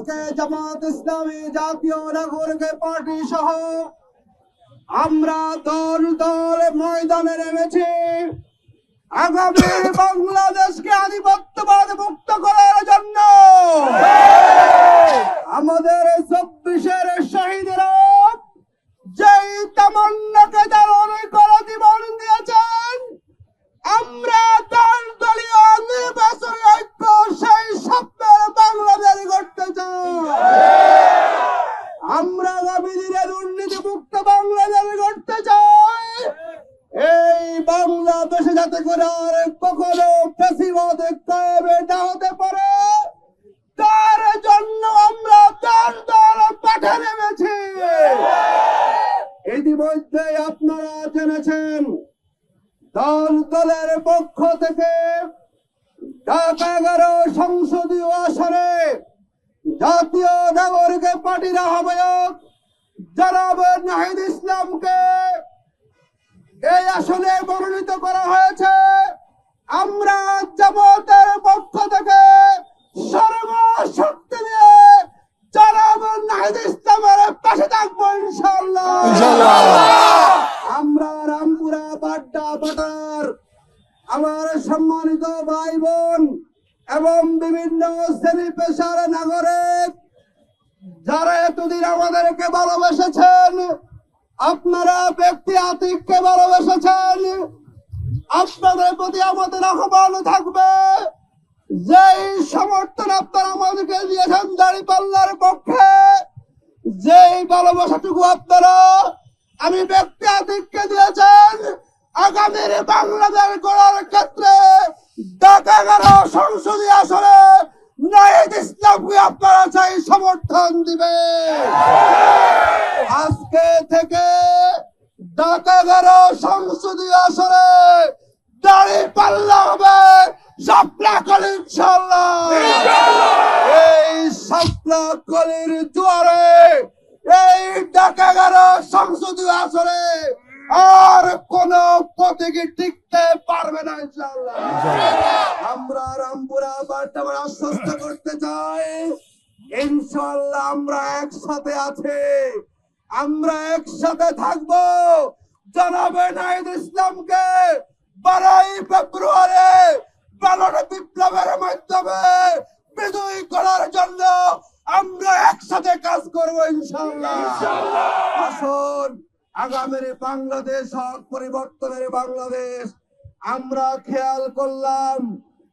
থেকে জামাত ইসলামী জাতীয় নাগরিক পার্টি সহ আমরা দল দল ময়দানে নেমেছি আগামী বাংলাদেশকে আধিপত্যবাদ মুক্ত করার জন্য। আমাদের 24-এর শহীদরা যেই তামান্নাকে ধারণ করে জীবন দিয়েছেন, আমরা দল দলীয় নির্বাচনী ঐক্য সেই স্বপ্নের বাংলাদেশ গড়তে চাই। আমরা আগামী দিনে দুর্নীতি মুক্ত বাংলাদেশ গড়তে চাই। এই বাংলাদেশে যাতে করে আর কখনো ফ্যাসিবাদ কায়েমে না হতে পারে, তার জন্য আমরা দল দল মাঠে নেমেছি। ইতিমধ্যে আপনারা জেনেছেন দল দলের পক্ষ থেকে ঢাকা 11 সংসদীয় আসনে জাতীয় নাগরিক পার্টির আহ্বায়ক জনাব নাহিদ ইসলামকে এই আসনে মনোনীত করা হয়েছে। আমরা জামাতের পক্ষ থেকে সর্বশক্তি দিয়ে জনাব নাহিদ ইসলামের পাশে থাকবো ইনশাআল্লাহ। আমরা রামপুরা বাড্ডা বাটার আমার সম্মানিত ভাই বোন এবং বিভিন্ন শ্রেণী পেশার নাগরিক যারা এতদিন আমাদেরকে ভালোবেসেছেন, আপনারা ব্যক্তি আতিককে ভালোবেসেছেন, আপনাদের প্রতি আমাদের আহ্বান থাকবে যেই সমর্থন আপনারা আমাদেরকে দিয়েছেন দাঁড়িপাল্লার পক্ষে, যেই ভালোবাসাটুকু আপনারা আমি ব্যক্তি আতিককে দিয়েছেন, আগামীর বাংলাদেশ গড়ার ক্ষেত্রে ঢাকা 11 সংসদীয় আসনে নাহিদ ইসলামকে আপনারা চাই সমর্থন দিবে। আজকে থেকে ঢাকা 11 সংসদীয় আসনে দাঁড়িপাল্লা হবে শাপলা কলি ইনশাআল্লাহ। এই শাপলা কলির জোয়ারে এই ঢাকা 11 সংসদীয় আসনে আর কোন প্রতীকী টিকতে পারবে না ইনশাআল্লাহ। আমরা রামপুরা বাড্ডা আশ্বস্ত করতে চাই ইনশাআল্লাহ আমরা একসাথে আছি, আমরা একসাথে থাকবো। জনাব নাহিদ ইসলামকে 12 ফেব্রুয়ারি ব্যালট বিপ্লবের মাধ্যমে বিজয়ী করার জন্য আমরা একসাথে কাজ করবো ইনশাআল্লাহ। আসুন আগামীর বাংলাদেশ হক পরিবর্তনের বাংলাদেশ। আমরা খেয়াল করলাম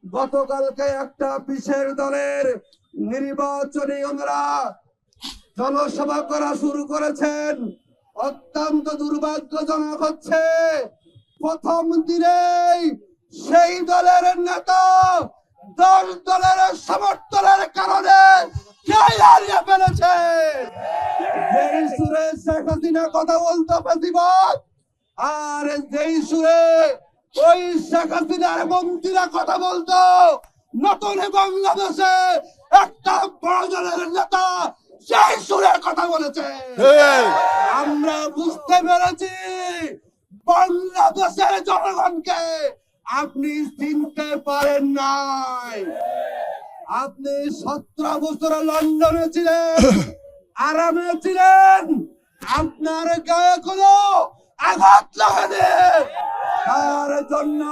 গতকালকে একটা বিশেষ দলের নির্বাচনী ওনারা জনসভা করা শুরু করেছেন। অত্যন্ত দুর্ভাগ্যজনক হচ্ছে প্রথম দিনেই সেই দলের নেতা দল দলের সমর্থনের কারণে হারিয়ে ফেলেছে। যেই সুরে শেখ হাসিনা কথা বলতো ফ্যাসিবাদ, আর যেই সুরে ওই শেখ হাসিনার মন্ত্রীরা কথা বলতো নতুন বাংলাদেশে একটা বড় দলের নেতা সেই সুরে কথা বলেছে। আমরা বুঝতে পেরেছি বাংলাদেশের জনগণকে আপনি চিনতে পারেন নাই। আপনি 17 বছর লন্ডনে ছিলেন, আরামে ছিলেন, আপনার গায়ে কোনো আঘাত লাগেনি। তার জন্য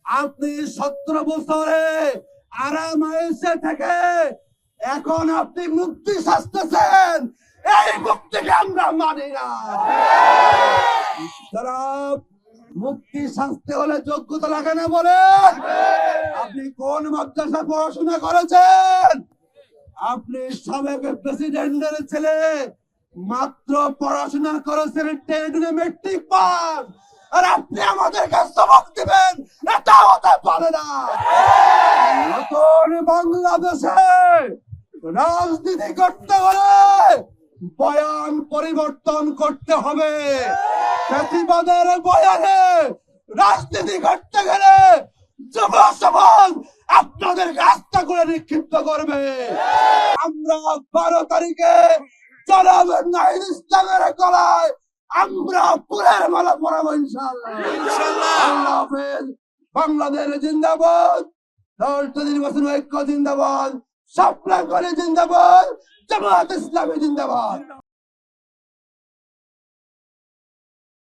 আপনি 17 বছরে আরামায়েশে থেকে এখন আপনি মুক্তি সাজতেছেন। এই মুক্তিকে আমরা মানি না। মুক্তি সাজতে হলে যোগ্যতা লাগে না বলেন? আপনি কোন মাদ্রাসা পড়াশোনা করেছেন? আপনি সাবেক প্রেসিডেন্টের ছেলে, মাত্র পড়াশোনা করেছেন 10 মেট্রিক পাস, আর আপনি আমাদেরকে সবক দিবেন? এটা হতে পারে না। নতুন বাংলাদেশে রাজনীতি করতে হলে বয়ান পরিবর্তন করতে হবে। ফ্যাসিবাদের বয়ানে রাজনীতি করতে গেলে যুব সমাজ আপনাদের রাস্তা করে নিক্ষিপ্ত করবে। আমরা 12 তারিখে জনাব নাহিদ ইসলামের গলায় আমরা ফুলের মালা পরাবো ইনশাআল্লাহ। আল্লাহ হাফেজ। বাংলাদেশ জিন্দাবাদ, দল নির্বাচন ঐক্য জিন্দাবাদ, শাপলা কলি জিন্দাবাদ, জামাত ইসলামী জিন্দাবাদ।